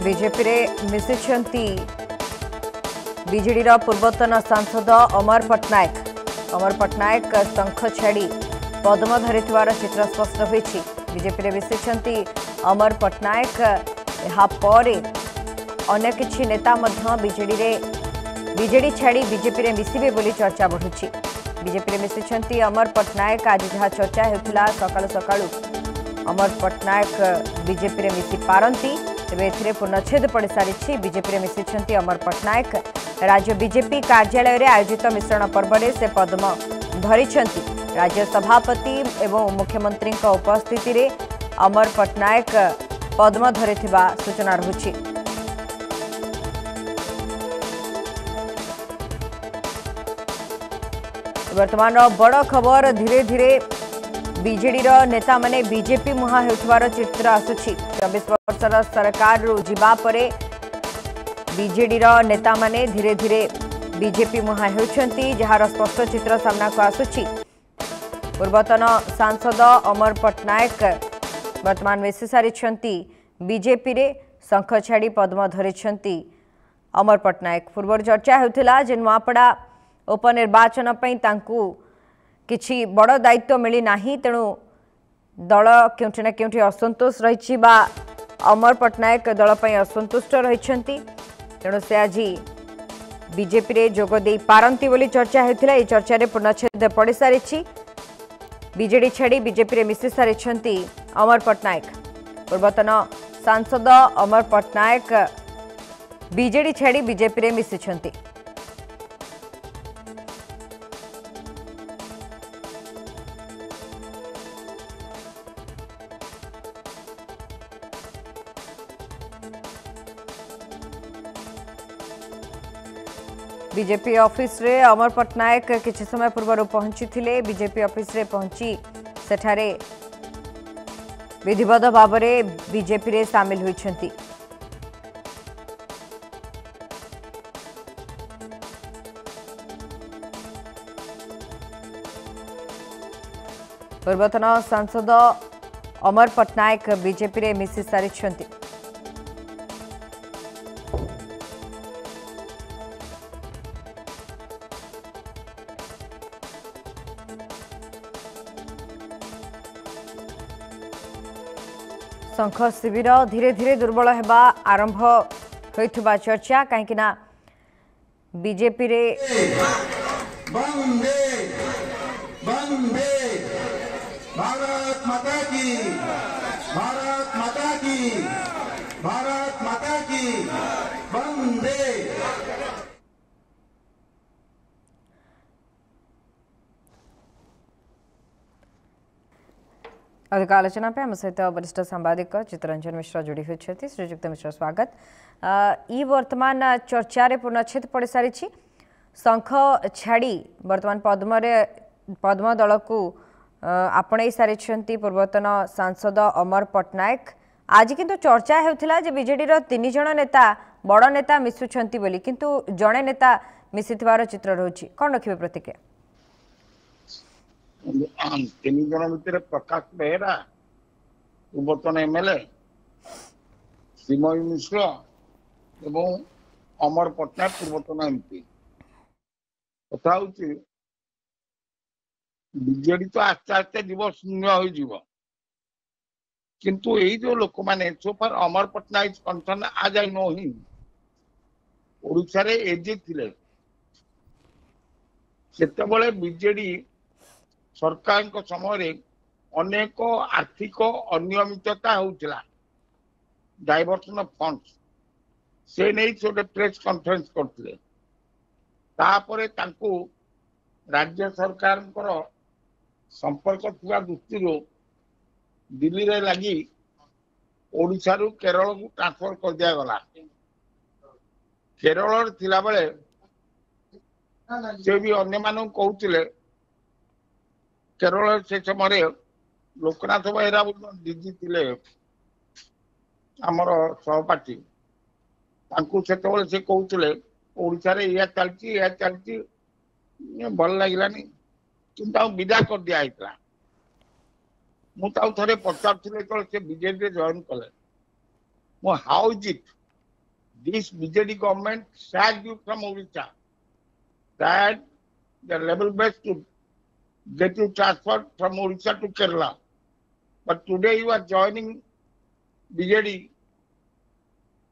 BJP रे मिशिछंती BJD पूर्वतन सांसद अमर पट्टनायक शंख छाड़ी पद्म धरिथिवार चित्र स्पष्ट होईछि। बीजेपी रे मिशिछंती अमर पट्टनायक यापर अनेक किछि नेता मध्य बीजेडी छाड़ी बीजेपी रे मिसिबे बोली चर्चा बढ़ुछि। बीजेपी रे मिशिछंती अमर पट्टनायक आज जहाँ चर्चा हेउथिला सकाळु सकाळु अमर पट्टनायक बीजेपी रे मिसी पारंती तेबे एथिरे पूर्णछेद पड़ सारी। बीजेपी रे मिशिछंती अमर पट्टनायक राज्य बीजेपी कार्यालय रे आयोजित मिश्रण पर्व में से पद्म धरिछंती। राज्य सभापति एवं मुख्यमंत्री उपस्थिति रे अमर पट्टनायक पद्म धरिथिबा सूचना रहुछि। वर्तमान बड़ खबर धीरे धीरे बीजेडी नेता माने बीजेपी मुहा हेउथवार चित्र आसुछि। 24 वर्षर सरकार रु जिबा परे बीजेडी नेता माने धीरे धीरे बीजेपी मुहा हेउछंती जहार स्पष्ट चित्र सामना को आसुछि। पूर्वतन सांसद अमर पट्टनायक वर्तमान मिशि सारिछंती बीजेपी रे शंख छाड़ी पद्म धरिछंती अमर पट्टनायक। पूर्व चर्चा हेउथिला जे नुआपड़ा उपनिर्वाचन पई तांकू किछि बड़ दायित्व मिली नाही, तेणु दल केउठी ना केउठी असंतोष रही बा अमर पट्टनायक दल पई असंतुष्ट रहिछंती, तेणु से आज बीजेपी रे जोग देई पारंती बोली चर्चा हेउथिला। ए चर्चा रे पूर्णछेद पड़ सारी। बीजेडी छाड़ी बीजेपी रे मिशि सारिछंती अमर पट्टनायक। पूर्वतन सांसद अमर पट्टनायक बीजेडी छाड़ी बीजेपी रे मिशिछंती। बीजेपी ऑफिस रे अमर पट्टनायक किछि समय पूर्व पहुंची थिले। बीजेपी ऑफिस रे पहुंची सेठारे विधिवत भाव में बीजेपी रे शामिल होइछंती। पूर्वतन सांसद अमर पट्टनायक बीजेपी रे मिशि सारिछंती। शंख शिविर धीरे धीरे दुर्बल होगा आरंभ होइथबा चर्चा कहीं बीजेपी रे वंदे वंदे भारत माता की भारत माता की भारत माता की वंदे। अधिक आलोचना पे आम सहित वरिष्ठ सांबादिक चित्तरंजन मिश्र जोड़ी होती। श्रीजुक्त मिश्र स्वागत। वर्तमान चर्चा रे पूर्णछेद पड़ सारी। शंख छाड़ी वर्तमान पद्म दल को आपणई सारी पूर्वतन सांसद अमर पट्टनायक। आज किंतु चर्चा हेउथिला जे बीजेडी रो 3 जण नेता बड़ नेता मिशुछंती बोली, किंतु जणे नेता मिशिथिबार चित्र रहुछि। कोन रखिबे प्रतिक्रिया? 3 जन भितर प्रकाश बेहरा पूर्वतन एमएलए श्रीमयी मिश्र एवं अमर पट्टनायक पूर्वतन एमपी। कथा हूँ बीजेडी तो आस्ते आस्ते जीव शून्य हो जीव, किंतु यही जो लोक मैंने सोफार अमर पट्टनायक कंसर्न आज आई नो हिम ओडिशा रे एजे थिले सेतेबेले बीजेडी सरकार समय अनेक आर्थिक अनियमितता होउथिला, डाइवर्सन ऑफ फंड्स से नहीं छोटे प्रेस कॉन्फ्रेंस करथिले। तापरे तांको राज्य सरकार संपर्क थिबा दृष्टि दिल्ली रे लगी ओडिशा रु केरल को ट्रांसफर कर दिया गला। केरल थिला बेले से भी अन्य मानू कहउथिले केरल से समय लोकनाथ बेहरा दीदी थिले आमर सहपाठी से कहते ओडिशा रे या चलती भल लगे कि विदा कर दिया। मुझे थे पचार से बीजेपी जॉइन कले how is it this BJD government sacked you from Odisha, that the level best to get you transferred from Odisha to Kerala. But today you are joining BJD.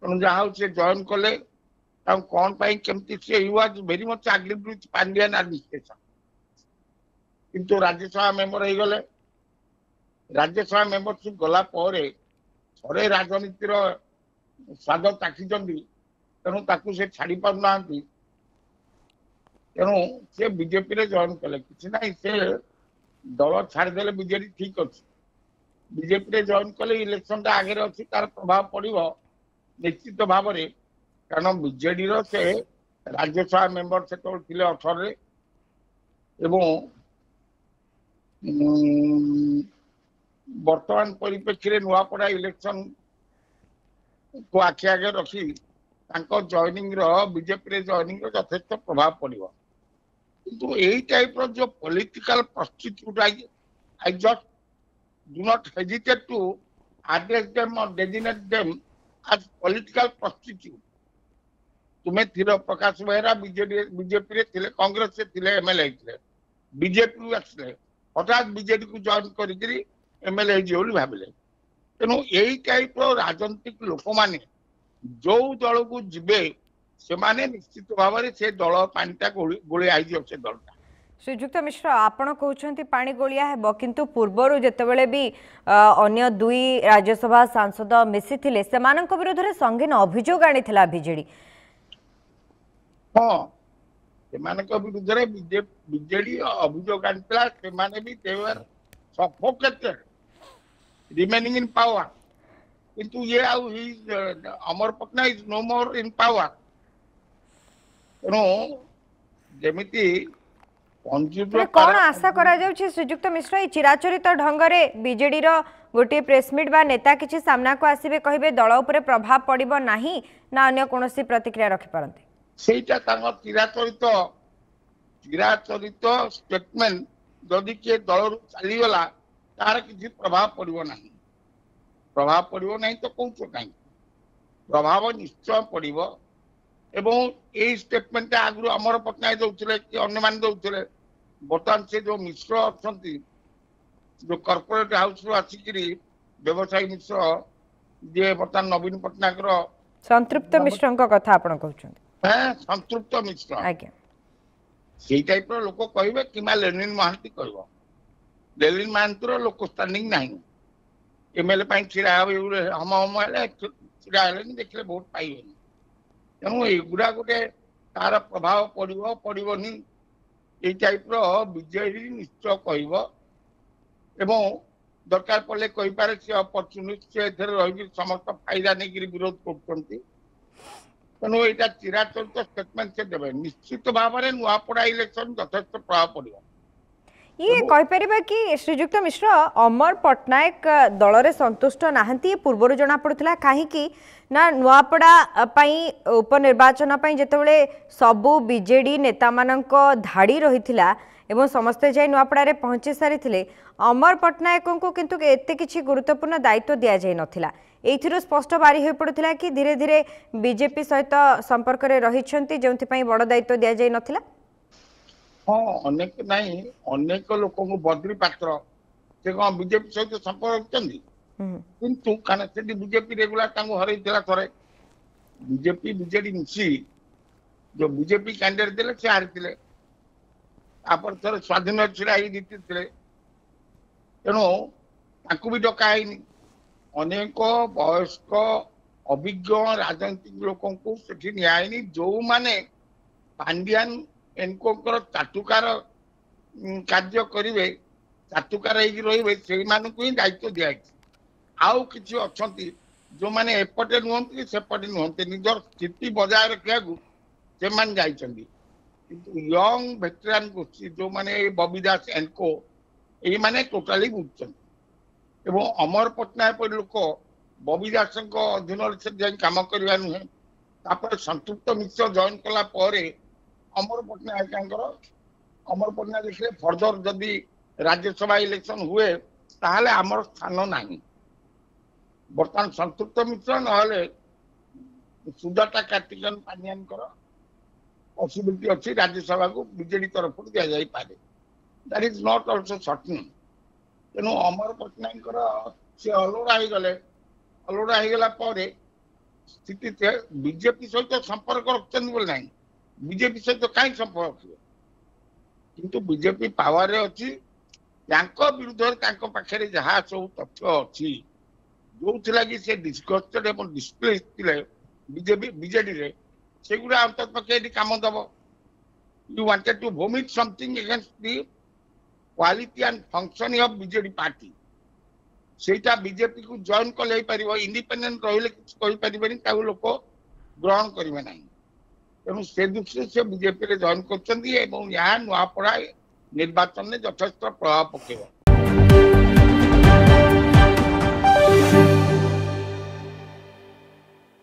से join कले कौन पाई केमती से he was very much agreed with Pandian administration. किंतु Rajya Sabha member हो गले Rajya Sabha membership गला परे थरे राजनीतिर स्वाद ताकिचंदी तेणु ताकू से छाड़ी पार नांती तेणु से बीजेपी रे जॉइन कले किछि नाही से दल छाड़ देले बीजेडी ठीक अछि बीजेपी रे जॉइन कले इलेक्शन ता आगे अछि तार प्रभाव पड़िबो निश्चित भाव रे कारण बीजेडी रो से राज्यसभा मेंबर से तो थिले 18 रे एवं वर्तमान परिप्रेक्षी नुआपड़ा इलेक्शन को आखि आगे रखी जॉइनिंग बीजेपी जॉइनिंग यथेष प्रभाव पड़ो किंतु यही टाइप जो political prostitute I just do not hesitate to address them or designate them as political prostitute तुम्हें थिलो प्रकाश बेहरा बीजेपी रे थिले कांग्रेस से थिले एमएलए थिले बीजेपी आसले हठात बीजेडी को जॉइन करी एमएलए जो भाविले तेणु यही टाइप राजनीतिक लोक माने जो दल को जीवे से माने निश्चित भाव से दल पानीटा गोलिया से दलटा श्रीजुक्त मिश्र आपण कहते पानी गोलिया हेब किंतु पूर्वर जितेबाला भी अन्य दुई राज्यसभा सांसद मिसी थे से विरोध में संगीन अभियोग आनी बीजेडी हाँ से विरुद्ध में बीजेडी अभियोग आनी भी सफोकेटेड remaining in power किंतु ये आउ ही अमर पटना is no more in power तेणु जेमिति कौन आशा करा जाउछि श्रीजुक्त मिश्र ई चिराचरित ढंगरे बीजेडी रो गोटे प्रेसमिट बा नेता किछि सामना को आसीबे कहिबे दल उपरे प्रभाव पड़िबो नाही ना अन्य कोनोसी प्रतिक्रिया रखि परंते सेटा तांग चिराचरित स्टेटमेंट जदि के दल चली गला तार किसी प्रभाव पड़ो ना प्रभाव पड़ो ना तो कौच कहीं प्रभाव निश्चय पड़ो एवं ये स्टेटमेंट आगु अमर पट्टनायक दौले कि अन्य मान दौले बर्तमान से जो मिश्र अच्छा जो कॉर्पोरेट हाउस रू आसिक व्यवसायी मिश्र जे बर्तमान नवीन पट्टनायक संतृप्त मिश्र कथा आपण कहउछन संतृप्त मिश्र आज्ञा से टाइप लोक कहे कि लेनिन महांती कह लेनिन महांती लोक स्टांडिंग ना एमएलए छिड़ा हम छिड़ा देखले भोट पाइबे तेणु युवा गोटे तार प्रभाव पड़ो पड़ोनी ये टाइप बीजेडी निश्चय कह दरकार पड़े कहीपे सी अपरचुनिस्ट से रही समस्त फायदा नहीं विरोध कर तेणु यहाँ चिराचरित स्टेटमेंट से देवे निश्चित भाव में नुआपड़ा इलेक्शन यथेष प्रभाव पड़ो ये कहीपर कि श्रीजुक्त मिश्र अमर पट्टनायक दल में संतुष्ट नहांती पूर्व जना पड़ता कहीं ना नुआपड़ा उपनिर्वाचन जितेबाला सबू बीजेडी नेता मानक धाड़ी रही एवं समस्ते जाई नुआपड़ा रे पहुंची सारी अमर पट्टनायक को किंतु एते किछि गुरुत्वपूर्ण दायित्व दिया जाय नथिला एथिरो स्पष्ट बारी हो पड़ुथिला कि धीरे धीरे बीजेपी सहित संपर्क रे रहिछंती जेउथि पई बड़ दायित्व दिया जाय नथिला हाँ अनेक नहीं अनेक लोक बद्री पात्र से कौन बीजेपी सहित संपर्क किंतु बीजेपी रेगुलर हरई थे बीजेपी बीजेडी मिसी जो बीजेपी कैंडिडेट देले से हारी आप थोड़े स्वाधीन छिड़ा जीति तेणु भी डकाई अनेक वयस्क अभिज्ञ राजनीतिक लोक नियायनी जो माने पांडियान एनकोर चाटुकार कार्य करेंगे चाटुकार रे से ही दायित्व दिखाई आउ कि अच्छा जो मैंने एपटे नुहति सेपटे नुहति निजर स्थिति बजाय रखा से यंग वेटेरान गोष्ठी जो मैंने बबी दास एनको ये माने टोटाली बुझुं एवं अमर पट्टनायक लोक बबी दास अधीन से कम करवा नुहे संतृप्त मिश्र जॉइन कला अमर पट्टनायक देखिए फर्दर जदि राज्यसभा इलेक्शन हुए ताहले आमर स्थान नहीं बर्तमान संतृप्त मिश्र ना सुजाता कार्तिकेयन पांड्यान पॉसिबिलिटी अच्छी राज्यसभा को बीजेडी तरफ दिया जाई पारे that is not also certain तेणु अमर पट्टनायक से अलोड़ा हो गले अलोड़ा हो गला परे स्थिति बीजेपी सहित संपर्क रखते बोले ना बीजेपी सहित कहीं संपर्क रखिए किंतु बीजेपी पावर रे अच्छी विरुद्ध पाखे जहाँ सब तथ्य अच्छी जो लगी से डिस्कस्टेड एवं डिस्प्ले थे बीजेपी बीजेडी रे सेगुड़ा अंत पक्षे काम दब you wanted to vomit something against the quality and function of BJD party सेटा बीजेपी को जॉइन कले पारिबो इंडिपेंडेंट रहिले किछ कहि पारिबेनी ताऊ लोक ग्रहण करिवे नाही तेणु से दृष्टि से बीजेपी रे जॉइन करछन्ती एवं यहाँ नुआपड़ा निर्वाचन में यथेष्ट प्रभाव पकेब।